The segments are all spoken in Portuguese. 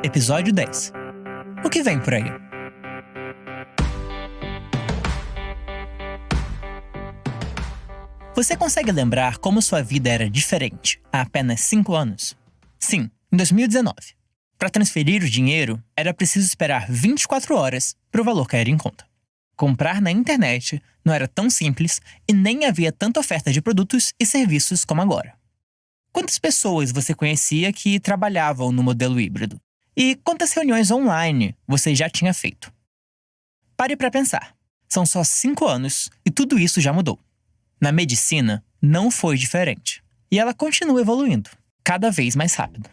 episódio 10. O que vem por aí? Você consegue lembrar como sua vida era diferente há apenas 5 anos? Sim, em 2019. Para transferir o dinheiro, era preciso esperar 24 horas para o valor cair em conta. Comprar na internet não era tão simples e nem havia tanta oferta de produtos e serviços como agora. Quantas pessoas você conhecia que trabalhavam no modelo híbrido? E quantas reuniões online você já tinha feito? Pare para pensar. São só 5 anos e tudo isso já mudou. Na medicina, não foi diferente. E ela continua evoluindo, cada vez mais rápido.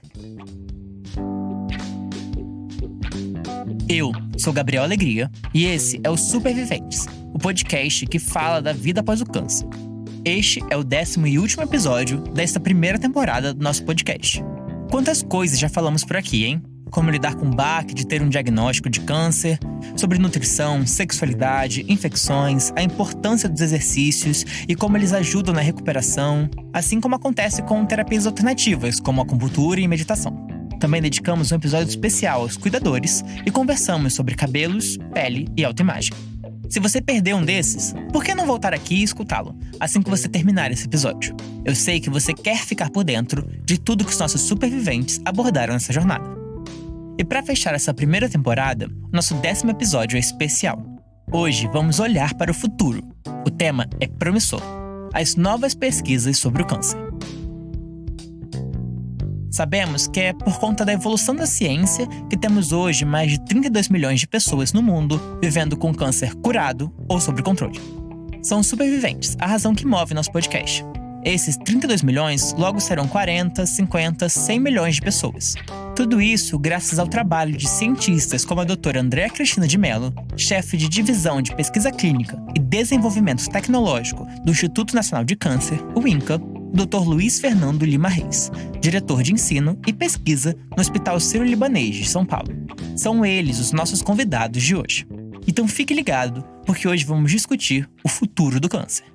Eu sou Gabriel Alegria e esse é o Superviventes, o podcast que fala da vida após o câncer. Este é o 10º e último episódio desta primeira temporada do nosso podcast. Quantas coisas já falamos por aqui, hein? Como lidar com o baque de ter um diagnóstico de câncer, sobre nutrição, sexualidade, infecções, a importância dos exercícios e como eles ajudam na recuperação, assim como acontece com terapias alternativas, como acupuntura e meditação. Também dedicamos um episódio especial aos cuidadores e conversamos sobre cabelos, pele e autoimagem. Se você perdeu um desses, por que não voltar aqui e escutá-lo, assim que você terminar esse episódio? Eu sei que você quer ficar por dentro de tudo que os nossos superviventes abordaram nessa jornada. E para fechar essa primeira temporada, nosso 10º episódio é especial. Hoje vamos olhar para o futuro. O tema é promissor: as novas pesquisas sobre o câncer. Sabemos que é por conta da evolução da ciência que temos hoje mais de 32 milhões de pessoas no mundo vivendo com câncer curado ou sob controle. São os superviventes, a razão que move nosso podcast. Esses 32 milhões logo serão 40, 50, 100 milhões de pessoas. Tudo isso graças ao trabalho de cientistas como a doutora Andréa Cristina de Mello, chefe de divisão de pesquisa clínica e desenvolvimento tecnológico do Instituto Nacional de Câncer, o INCA, Dr. Luiz Fernando Lima Reis, diretor de ensino e pesquisa no Hospital Sírio-Libanês de São Paulo. São eles os nossos convidados de hoje. Então fique ligado, porque hoje vamos discutir o futuro do câncer.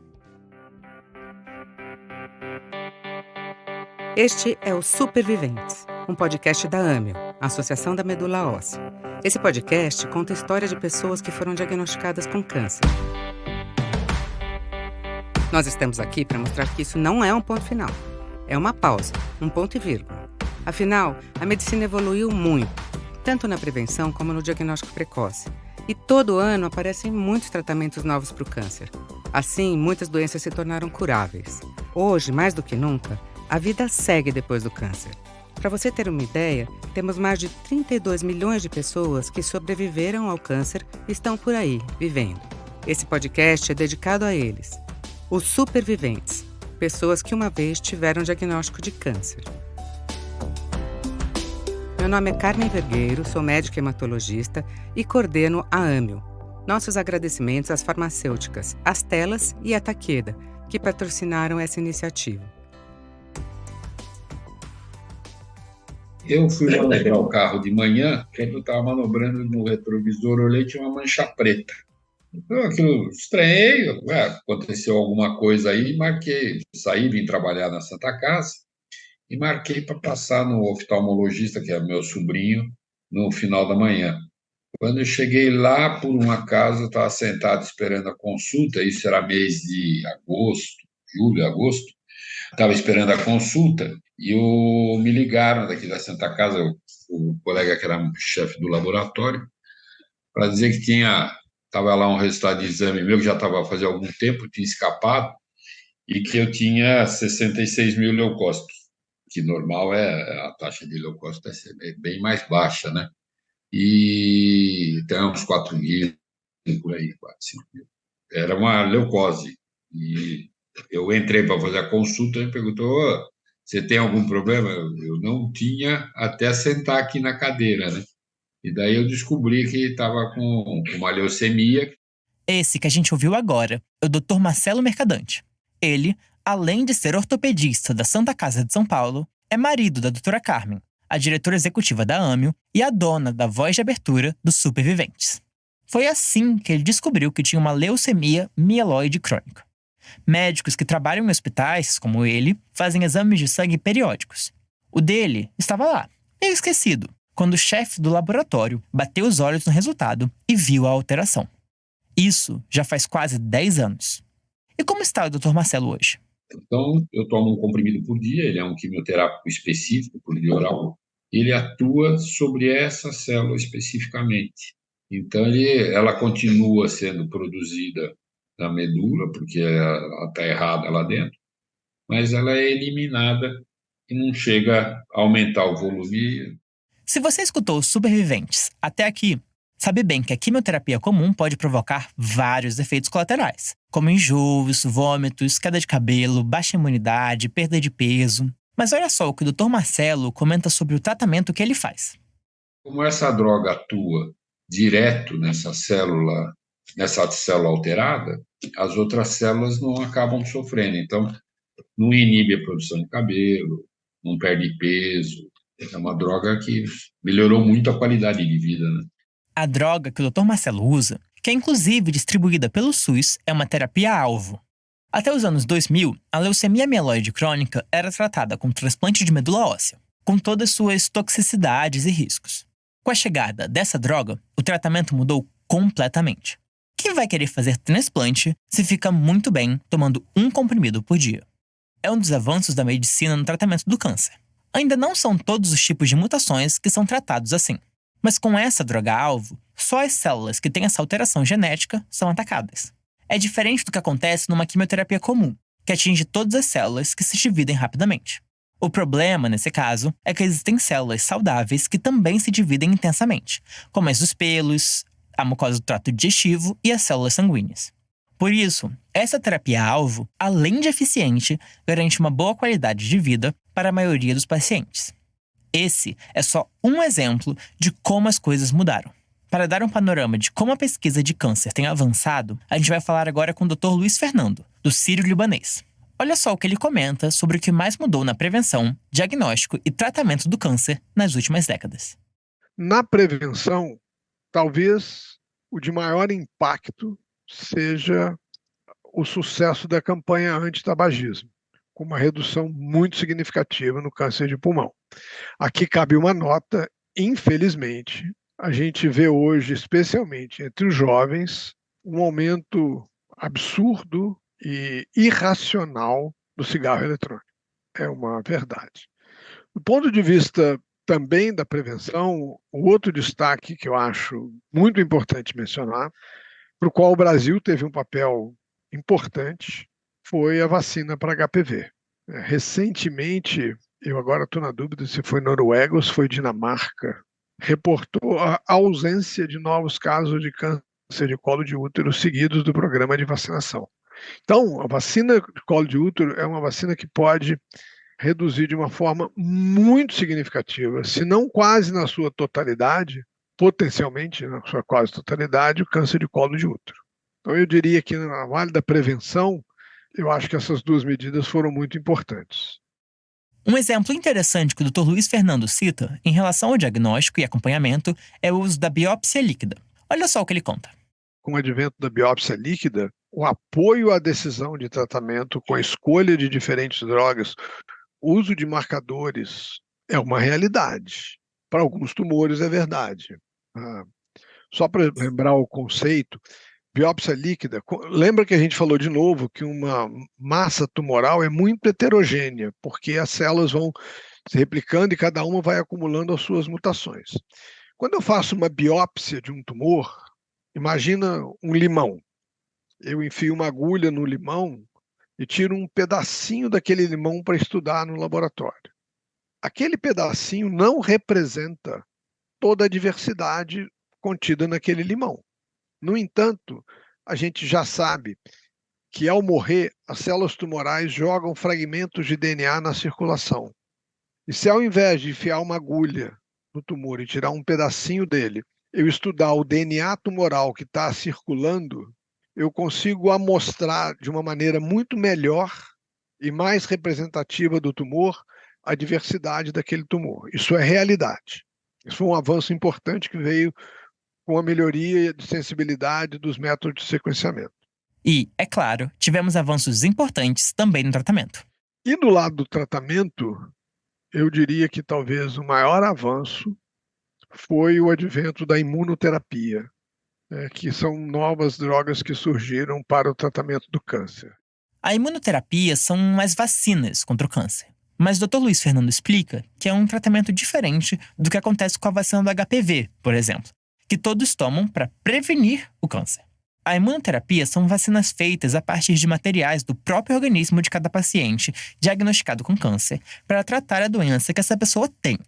Este é o Superviventes, um podcast da AMEO, Associação da Medula Óssea. Esse podcast conta a história de pessoas que foram diagnosticadas com câncer. Nós estamos aqui para mostrar que isso não é um ponto final. É uma pausa, um ponto e vírgula. Afinal, a medicina evoluiu muito, tanto na prevenção como no diagnóstico precoce. E todo ano aparecem muitos tratamentos novos para o câncer. Assim, muitas doenças se tornaram curáveis. Hoje, mais do que nunca, a vida segue depois do câncer. Para você ter uma ideia, temos mais de 32 milhões de pessoas que sobreviveram ao câncer e estão por aí, vivendo. Esse podcast é dedicado a eles. Os superviventes, pessoas que uma vez tiveram diagnóstico de câncer. Meu nome é Carmen Vergueiro, sou médica hematologista e coordeno a AMEO. Nossos agradecimentos às farmacêuticas Astellas e a Takeda, que patrocinaram essa iniciativa. Eu fui manobrar o carro de manhã, quando eu estava manobrando no retrovisor, olhei, tinha uma mancha preta. Então, aquilo estranhei, aconteceu alguma coisa aí, marquei, saí, vim trabalhar na Santa Casa e marquei para passar no oftalmologista, que é meu sobrinho, no final da manhã. Quando eu cheguei lá, por um acaso, eu estava sentado esperando a consulta, isso era mês de agosto, julho, agosto, estava esperando a consulta e me ligaram daqui da Santa Casa, o colega que era chefe do laboratório, para dizer que estava lá um resultado de exame meu, que já estava fazia algum tempo, tinha escapado, e que eu tinha 66 mil leucócitos, que normal a taxa de leucócitos é bem mais baixa, né? E tem uns 4 mil, por aí, 4, 5 mil. Era uma leucose. E eu entrei para fazer a consulta e ele perguntou: você tem algum problema? Eu não tinha até sentar aqui na cadeira, né? E daí eu descobri que estava com uma leucemia. Esse que a gente ouviu agora é o Dr. Marcelo Mercadante. Ele, além de ser ortopedista da Santa Casa de São Paulo, é marido da doutora Carmen, a diretora executiva da AMEO e a dona da voz de abertura dos Superviventes. Foi assim que ele descobriu que tinha uma leucemia mieloide crônica. Médicos que trabalham em hospitais, como ele, fazem exames de sangue periódicos. O dele estava lá, meio esquecido, quando o chefe do laboratório bateu os olhos no resultado e viu a alteração. Isso já faz quase 10 anos. E como está o Dr. Marcelo hoje? Então, eu tomo um comprimido por dia, ele é um quimioterápico específico, por via oral. Ele atua sobre essa célula especificamente. Então, ela continua sendo produzida na medula, porque ela está errada lá dentro, mas ela é eliminada e não chega a aumentar o volume. Se você escutou os Superviventes até aqui, sabe bem que a quimioterapia comum pode provocar vários efeitos colaterais, como enjoos, vômitos, queda de cabelo, baixa imunidade, perda de peso. Mas olha só o que o Dr. Marcelo comenta sobre o tratamento que ele faz. Como essa droga atua direto nessa célula alterada, as outras células não acabam sofrendo. Então, não inibe a produção de cabelo, não perde peso. É uma droga que melhorou muito a qualidade de vida, né? A droga que o Dr. Marcelo usa, que é inclusive distribuída pelo SUS, é uma terapia-alvo. Até os anos 2000, a leucemia mieloide crônica era tratada com transplante de medula óssea, com todas suas toxicidades e riscos. Com a chegada dessa droga, o tratamento mudou completamente. Quem vai querer fazer transplante se fica muito bem tomando um comprimido por dia? É um dos avanços da medicina no tratamento do câncer. Ainda não são todos os tipos de mutações que são tratados assim. Mas com essa droga-alvo, só as células que têm essa alteração genética são atacadas. É diferente do que acontece numa quimioterapia comum, que atinge todas as células que se dividem rapidamente. O problema, nesse caso, é que existem células saudáveis que também se dividem intensamente, como as dos pelos, a mucosa do trato digestivo e as células sanguíneas. Por isso, essa terapia-alvo, além de eficiente, garante uma boa qualidade de vida para a maioria dos pacientes. Esse é só um exemplo de como as coisas mudaram. Para dar um panorama de como a pesquisa de câncer tem avançado, a gente vai falar agora com o Dr. Luiz Fernando, do Sírio-Libanês. Olha só o que ele comenta sobre o que mais mudou na prevenção, diagnóstico e tratamento do câncer nas últimas décadas. Na prevenção, talvez o de maior impacto seja o sucesso da campanha anti-tabagismo, com uma redução muito significativa no câncer de pulmão. Aqui cabe uma nota, infelizmente, a gente vê hoje, especialmente entre os jovens, um aumento absurdo e irracional do cigarro eletrônico. É uma verdade. Do ponto de vista também da prevenção, o outro destaque que eu acho muito importante mencionar, para o qual o Brasil teve um papel importante, foi a vacina para HPV. Recentemente, eu agora estou na dúvida se foi Noruega ou se foi Dinamarca, reportou a ausência de novos casos de câncer de colo de útero seguidos do programa de vacinação. Então, a vacina de colo de útero é uma vacina que pode reduzir de uma forma muito significativa, se não quase na sua totalidade, potencialmente na sua quase totalidade, o câncer de colo de útero. Então, eu diria que na área da prevenção, eu acho que essas duas medidas foram muito importantes. Um exemplo interessante que o Dr. Luiz Fernando cita em relação ao diagnóstico e acompanhamento é o uso da biópsia líquida. Olha só o que ele conta. Com o advento da biópsia líquida, o apoio à decisão de tratamento com a escolha de diferentes drogas, o uso de marcadores é uma realidade. Para alguns tumores é verdade. Só para lembrar o conceito, biópsia líquida, lembra que a gente falou de novo que uma massa tumoral é muito heterogênea, porque as células vão se replicando e cada uma vai acumulando as suas mutações. Quando eu faço uma biópsia de um tumor, imagina um limão. Eu enfio uma agulha no limão e tiro um pedacinho daquele limão para estudar no laboratório. Aquele pedacinho não representa toda a diversidade contida naquele limão. No entanto, a gente já sabe que ao morrer, as células tumorais jogam fragmentos de DNA na circulação. E se ao invés de enfiar uma agulha no tumor e tirar um pedacinho dele, eu estudar o DNA tumoral que está circulando, eu consigo amostrar de uma maneira muito melhor e mais representativa do tumor a diversidade daquele tumor. Isso é realidade. Isso foi um avanço importante que veio com a melhoria de sensibilidade dos métodos de sequenciamento. E, é claro, tivemos avanços importantes também no tratamento. E do lado do tratamento, eu diria que talvez o maior avanço foi o advento da imunoterapia, que são novas drogas que surgiram para o tratamento do câncer. A imunoterapia são as vacinas contra o câncer. Mas o Dr. Luiz Fernando explica que é um tratamento diferente do que acontece com a vacina do HPV, por exemplo, que todos tomam para prevenir o câncer. A imunoterapia são vacinas feitas a partir de materiais do próprio organismo de cada paciente diagnosticado com câncer para tratar a doença que essa pessoa tem.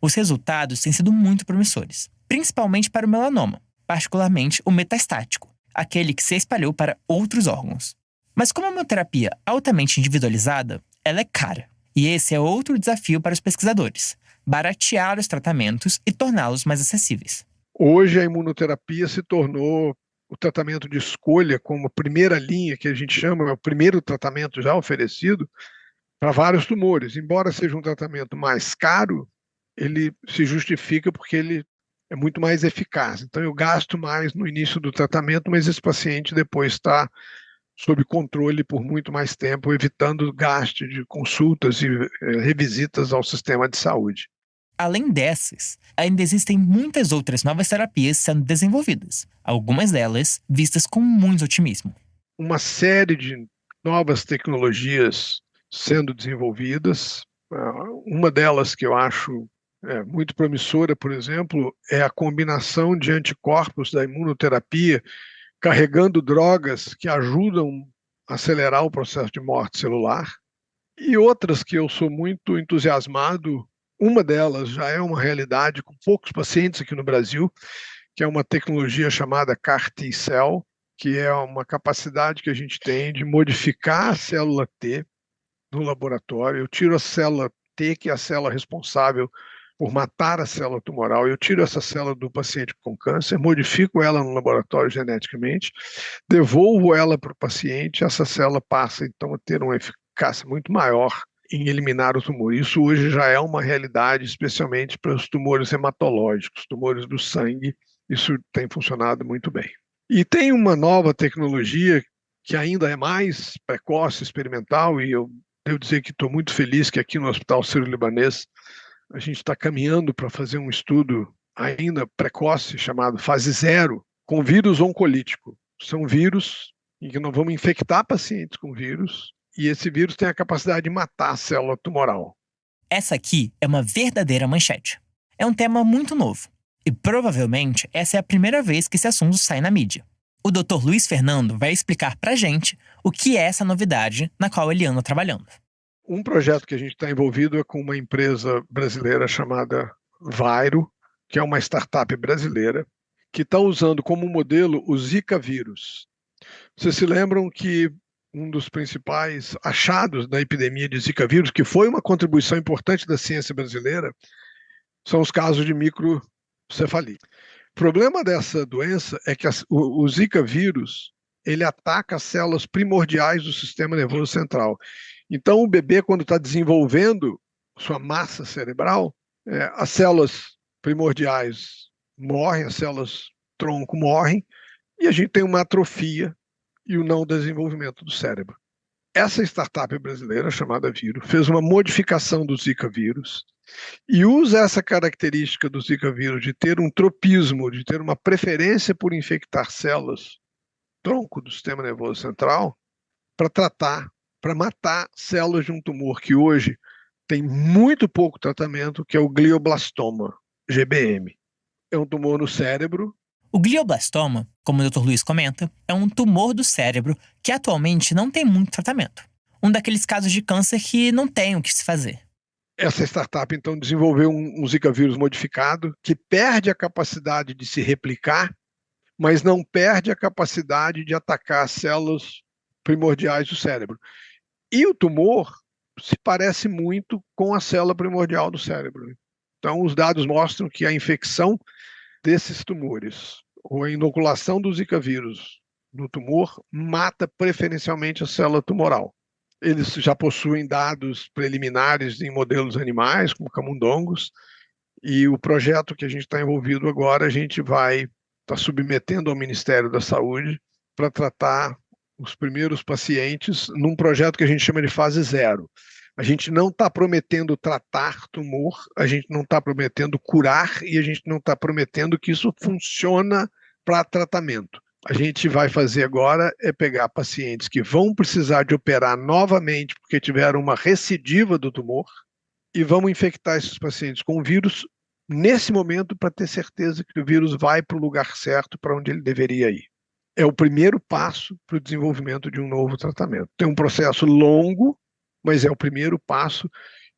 Os resultados têm sido muito promissores, principalmente para o melanoma, particularmente o metastático, aquele que se espalhou para outros órgãos. Mas como a imunoterapia é altamente individualizada, ela é cara. E esse é outro desafio para os pesquisadores: baratear os tratamentos e torná-los mais acessíveis. Hoje a imunoterapia se tornou o tratamento de escolha como a primeira linha, que a gente chama, é o primeiro tratamento já oferecido para vários tumores. Embora seja um tratamento mais caro, ele se justifica porque ele é muito mais eficaz. Então eu gasto mais no início do tratamento, mas esse paciente depois está sob controle por muito mais tempo, evitando o gasto de consultas e revisitas ao sistema de saúde. Além dessas, ainda existem muitas outras novas terapias sendo desenvolvidas, algumas delas vistas com muito otimismo. Uma série de novas tecnologias sendo desenvolvidas. Uma delas que eu acho muito promissora, por exemplo, é a combinação de anticorpos da imunoterapia carregando drogas que ajudam a acelerar o processo de morte celular. E outras que eu sou muito entusiasmado, uma delas já é uma realidade com poucos pacientes aqui no Brasil, que é uma tecnologia chamada CAR T-cell, que é uma capacidade que a gente tem de modificar a célula T no laboratório. Eu tiro a célula T, que é a célula responsável por matar a célula tumoral, eu tiro essa célula do paciente com câncer, modifico ela no laboratório geneticamente, devolvo ela para o paciente, essa célula passa então a ter uma eficácia muito maior em eliminar o tumor. Isso hoje já é uma realidade, especialmente para os tumores hematológicos, tumores do sangue. Isso tem funcionado muito bem. E tem uma nova tecnologia que ainda é mais precoce, experimental, e eu devo dizer que estou muito feliz que aqui no Hospital Sírio-Libanês a gente está caminhando para fazer um estudo ainda precoce, chamado fase 0, com vírus oncolítico. São vírus em que nós vamos infectar pacientes com vírus, e esse vírus tem a capacidade de matar a célula tumoral. Essa aqui é uma verdadeira manchete. É um tema muito novo. E provavelmente essa é a primeira vez que esse assunto sai na mídia. O Dr. Luiz Fernando vai explicar pra gente o que é essa novidade na qual ele anda trabalhando. Um projeto que a gente está envolvido é com uma empresa brasileira chamada Vairo, que é uma startup brasileira, que está usando como modelo o Zika vírus. Vocês se lembram que um dos principais achados da epidemia de Zika vírus, que foi uma contribuição importante da ciência brasileira, são os casos de microcefalia. O problema dessa doença é que o Zika vírus ele ataca as células primordiais do sistema nervoso central. Então, o bebê, quando está desenvolvendo sua massa cerebral, as células primordiais morrem, as células tronco morrem, e a gente tem uma atrofia e o não desenvolvimento do cérebro. Essa startup brasileira, chamada Viro, fez uma modificação do Zika vírus e usa essa característica do Zika vírus de ter um tropismo, de ter uma preferência por infectar células tronco do sistema nervoso central para tratar, para matar células de um tumor que hoje tem muito pouco tratamento, que é o glioblastoma, GBM. É um tumor no cérebro. O glioblastoma, como o Dr. Luiz comenta, é um tumor do cérebro que atualmente não tem muito tratamento. Um daqueles casos de câncer que não tem o que se fazer. Essa startup, então, desenvolveu um Zika vírus modificado que perde a capacidade de se replicar, mas não perde a capacidade de atacar as células primordiais do cérebro. E o tumor se parece muito com a célula primordial do cérebro. Então, os dados mostram que a infecção desses tumores, ou a inoculação do Zika vírus no tumor, mata preferencialmente a célula tumoral. Eles já possuem dados preliminares em modelos animais, como camundongos, e o projeto que a gente está envolvido agora, a gente vai estar submetendo ao Ministério da Saúde para tratar os primeiros pacientes num projeto que a gente chama de fase 0. A gente não está prometendo tratar tumor, a gente não está prometendo curar e a gente não está prometendo que isso funciona para tratamento. A gente vai fazer agora é pegar pacientes que vão precisar de operar novamente porque tiveram uma recidiva do tumor e vamos infectar esses pacientes com o vírus nesse momento para ter certeza que o vírus vai para o lugar certo, para onde ele deveria ir. É o primeiro passo para o desenvolvimento de um novo tratamento. Tem um processo longo, mas é o primeiro passo.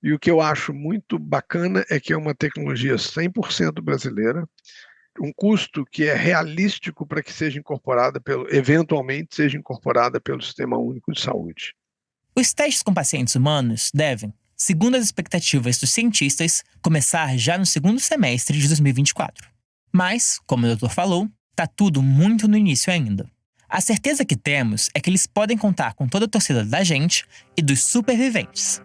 E o que eu acho muito bacana é que é uma tecnologia 100% brasileira, um custo que é realístico para que seja incorporada eventualmente seja incorporada pelo Sistema Único de Saúde. Os testes com pacientes humanos devem, segundo as expectativas dos cientistas, começar já no segundo semestre de 2024. Mas, como o doutor falou, está tudo muito no início ainda. A certeza que temos é que eles podem contar com toda a torcida da gente e dos superviventes.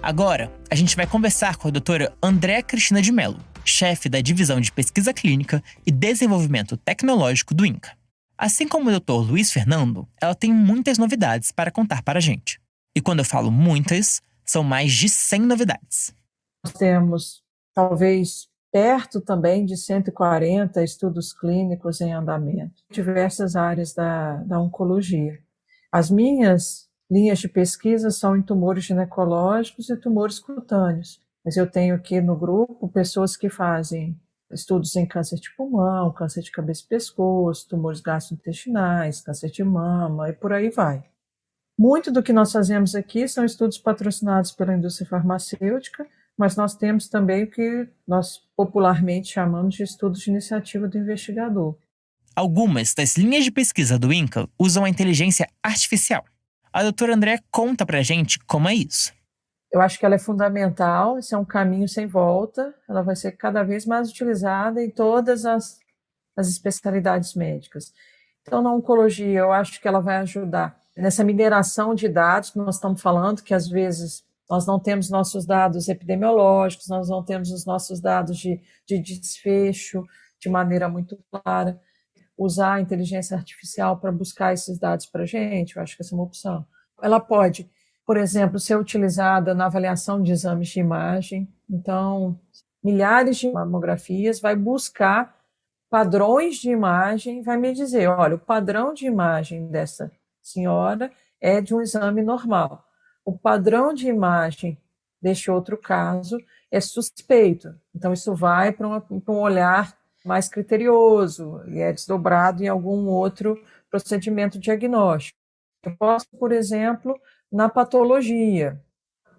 Agora, a gente vai conversar com a doutora Andréa Cristina de Mello, chefe da Divisão de Pesquisa Clínica e Desenvolvimento Tecnológico do INCA. Assim como o Dr. Luiz Fernando, ela tem muitas novidades para contar para a gente. E quando eu falo muitas, são mais de 100 novidades. Nós temos, talvez, perto também de 140 estudos clínicos em andamento, em diversas áreas da oncologia. As minhas linhas de pesquisa são em tumores ginecológicos e tumores cutâneos, mas eu tenho aqui no grupo pessoas que fazem estudos em câncer de pulmão, câncer de cabeça e pescoço, tumores gastrointestinais, câncer de mama e por aí vai. Muito do que nós fazemos aqui são estudos patrocinados pela indústria farmacêutica, mas nós temos também o que nós popularmente chamamos de estudos de iniciativa do investigador. Algumas das linhas de pesquisa do INCA usam a inteligência artificial. A doutora Andréa conta pra gente como é isso. Eu acho que ela é fundamental, esse é um caminho sem volta, ela vai ser cada vez mais utilizada em todas as especialidades médicas. Então, na oncologia, eu acho que ela vai ajudar nessa mineração de dados que nós estamos falando, que às vezes nós não temos nossos dados epidemiológicos, nós não temos os nossos dados de desfecho de maneira muito clara. Usar a inteligência artificial para buscar esses dados para a gente, eu acho que essa é uma opção. Ela pode, por exemplo, ser utilizada na avaliação de exames de imagem. Então, milhares de mamografias, vai buscar padrões de imagem, vai me dizer, olha, o padrão de imagem dessa senhora é de um exame normal. O padrão de imagem deste outro caso é suspeito. Então, isso vai para um olhar mais criterioso e é desdobrado em algum outro procedimento diagnóstico. Eu posso, por exemplo, na patologia.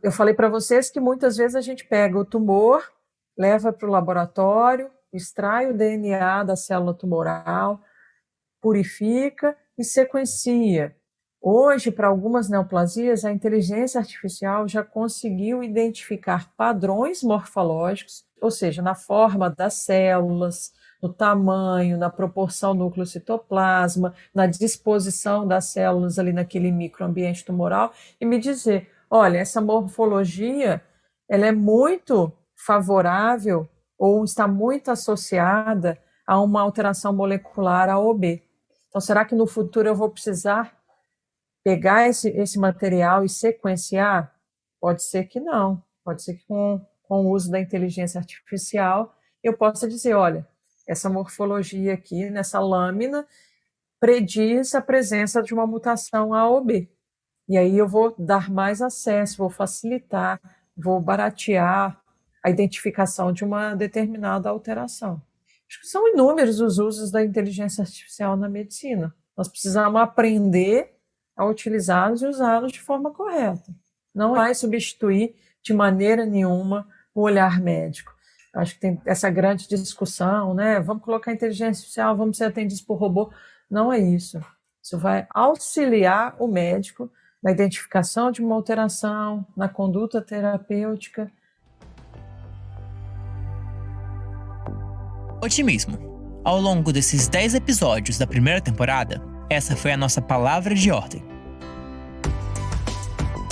Eu falei para vocês que muitas vezes a gente pega o tumor, leva para o laboratório, extrai o DNA da célula tumoral, purifica e sequencia. Hoje, para algumas neoplasias, a inteligência artificial já conseguiu identificar padrões morfológicos, ou seja, na forma das células, no tamanho, na proporção núcleo-citoplasma, na disposição das células ali naquele microambiente tumoral, e me dizer, olha, essa morfologia ela é muito favorável ou está muito associada a uma alteração molecular A ou B. Então, será que no futuro eu vou precisar pegar esse material e sequenciar? Pode ser que não. Pode ser que com o uso da inteligência artificial eu possa dizer, olha, essa morfologia aqui, nessa lâmina, prediz a presença de uma mutação A ou B. E aí eu vou dar mais acesso, vou facilitar, vou baratear a identificação de uma determinada alteração. Acho que são inúmeros os usos da inteligência artificial na medicina. Nós precisamos aprender a utilizá-los e usá-los de forma correta. Não vai substituir de maneira nenhuma o olhar médico. Acho que tem essa grande discussão, né? Vamos colocar inteligência artificial, vamos ser atendidos por robô. Não é isso. Isso vai auxiliar o médico na identificação de uma alteração, na conduta terapêutica. Otimismo. Ao longo desses 10 episódios da primeira temporada, essa foi a nossa palavra de ordem.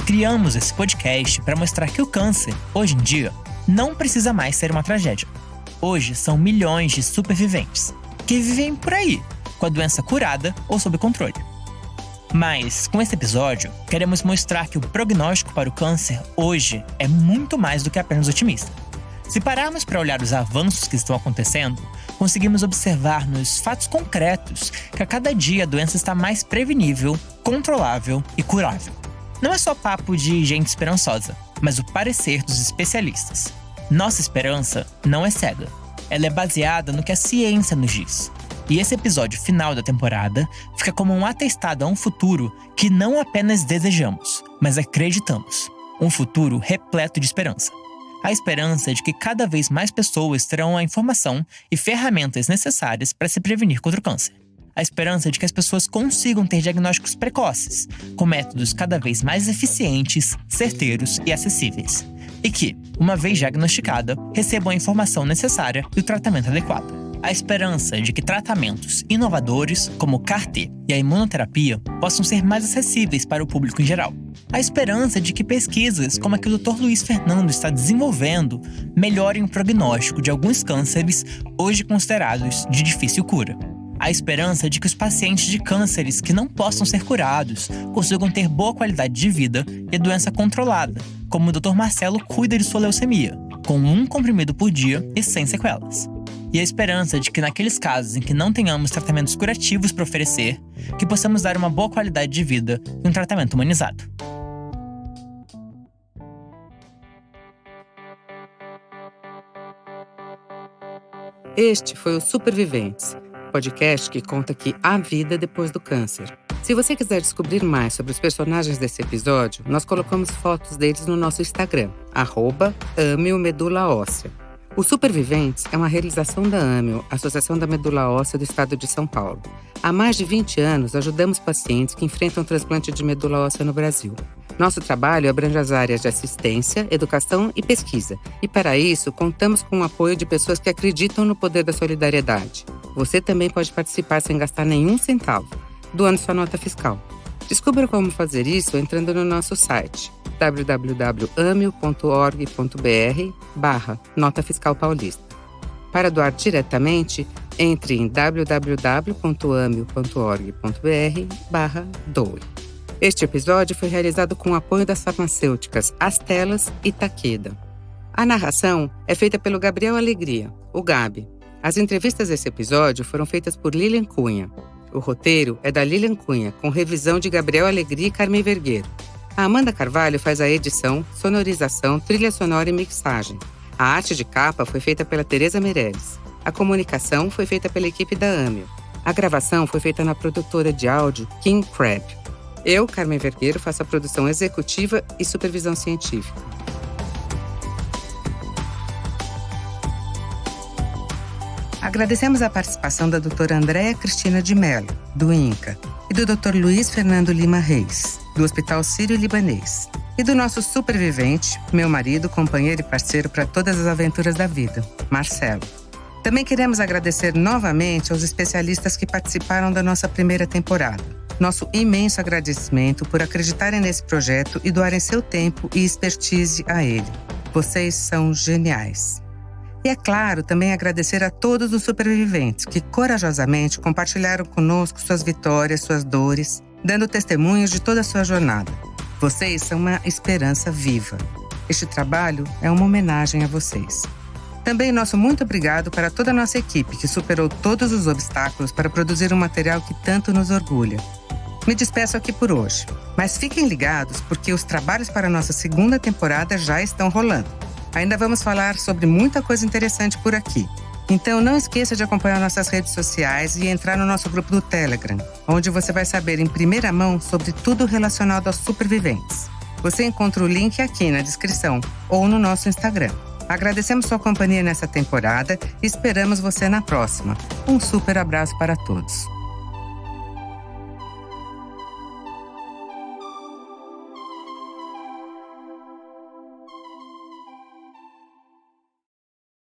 Criamos esse podcast para mostrar que o câncer, hoje em dia, não precisa mais ser uma tragédia. Hoje são milhões de superviventes que vivem por aí, com a doença curada ou sob controle. Mas, com esse episódio, queremos mostrar que o prognóstico para o câncer hoje é muito mais do que apenas otimista. Se pararmos para olhar os avanços que estão acontecendo, conseguimos observar nos fatos concretos que a cada dia a doença está mais prevenível, controlável e curável. Não é só papo de gente esperançosa, mas o parecer dos especialistas. Nossa esperança não é cega. Ela é baseada no que a ciência nos diz. E esse episódio final da temporada fica como um atestado a um futuro que não apenas desejamos, mas acreditamos. Um futuro repleto de esperança. A esperança de que cada vez mais pessoas terão a informação e ferramentas necessárias para se prevenir contra o câncer. A esperança de que as pessoas consigam ter diagnósticos precoces, com métodos cada vez mais eficientes, certeiros e acessíveis. E que, uma vez diagnosticada, recebam a informação necessária e o tratamento adequado. A esperança de que tratamentos inovadores, como o CAR-T e a imunoterapia, possam ser mais acessíveis para o público em geral. A esperança de que pesquisas como a que o Dr. Luiz Fernando está desenvolvendo melhorem o prognóstico de alguns cânceres hoje considerados de difícil cura. A esperança de que os pacientes de cânceres que não possam ser curados consigam ter boa qualidade de vida e a doença controlada, como o Dr. Marcelo cuida de sua leucemia, com 1 comprimido por dia e sem sequelas. E a esperança de que naqueles casos em que não tenhamos tratamentos curativos para oferecer, que possamos dar uma boa qualidade de vida e um tratamento humanizado. Este foi o Superviventes, podcast que conta que há vida depois do câncer. Se você quiser descobrir mais sobre os personagens desse episódio, nós colocamos fotos deles no nosso Instagram, @AmioMedulaOssea. O Superviventes é uma realização da Amio, Associação da Medula Óssea do Estado de São Paulo. Há mais de 20 anos, ajudamos pacientes que enfrentam transplante de medula óssea no Brasil. Nosso trabalho abrange as áreas de assistência, educação e pesquisa. E para isso, contamos com o apoio de pessoas que acreditam no poder da solidariedade. Você também pode participar sem gastar nenhum centavo, doando sua nota fiscal. Descubra como fazer isso entrando no nosso site www.amio.org.br/Nota Fiscal Paulista. Para doar diretamente, entre em www.amio.org.br/doe. Este episódio foi realizado com o apoio das farmacêuticas Astellas e Takeda. A narração é feita pelo Gabriel Alegria, o Gabi. As entrevistas desse episódio foram feitas por Lilian Cunha. O roteiro é da Lilian Cunha, com revisão de Gabriel Alegria e Carmen Vergueiro. A Amanda Carvalho faz a edição, sonorização, trilha sonora e mixagem. A arte de capa foi feita pela Tereza Meirelles. A comunicação foi feita pela equipe da Amio. A gravação foi feita na produtora de áudio King Crab. Eu, Carmen Vergueiro, faço a produção executiva e supervisão científica. Agradecemos a participação da doutora Andréa Cristina de Mello, do INCA, e do Dr. Luiz Fernando Lima Reis, do Hospital Sírio-Libanês, e do nosso supervivente, meu marido, companheiro e parceiro para todas as aventuras da vida, Marcelo. Também queremos agradecer novamente aos especialistas que participaram da nossa primeira temporada. Nosso imenso agradecimento por acreditarem nesse projeto e doarem seu tempo e expertise a ele. Vocês são geniais. E é claro, também agradecer a todos os superviventes que corajosamente compartilharam conosco suas vitórias, suas dores, dando testemunhos de toda a sua jornada. Vocês são uma esperança viva. Este trabalho é uma homenagem a vocês. Também nosso muito obrigado para toda a nossa equipe que superou todos os obstáculos para produzir um material que tanto nos orgulha. Me despeço aqui por hoje, mas fiquem ligados porque os trabalhos para a nossa segunda temporada já estão rolando. Ainda vamos falar sobre muita coisa interessante por aqui. Então não esqueça de acompanhar nossas redes sociais e entrar no nosso grupo do Telegram, onde você vai saber em primeira mão sobre tudo relacionado aos superviventes. Você encontra o link aqui na descrição ou no nosso Instagram. Agradecemos sua companhia nessa temporada e esperamos você na próxima. Um super abraço para todos.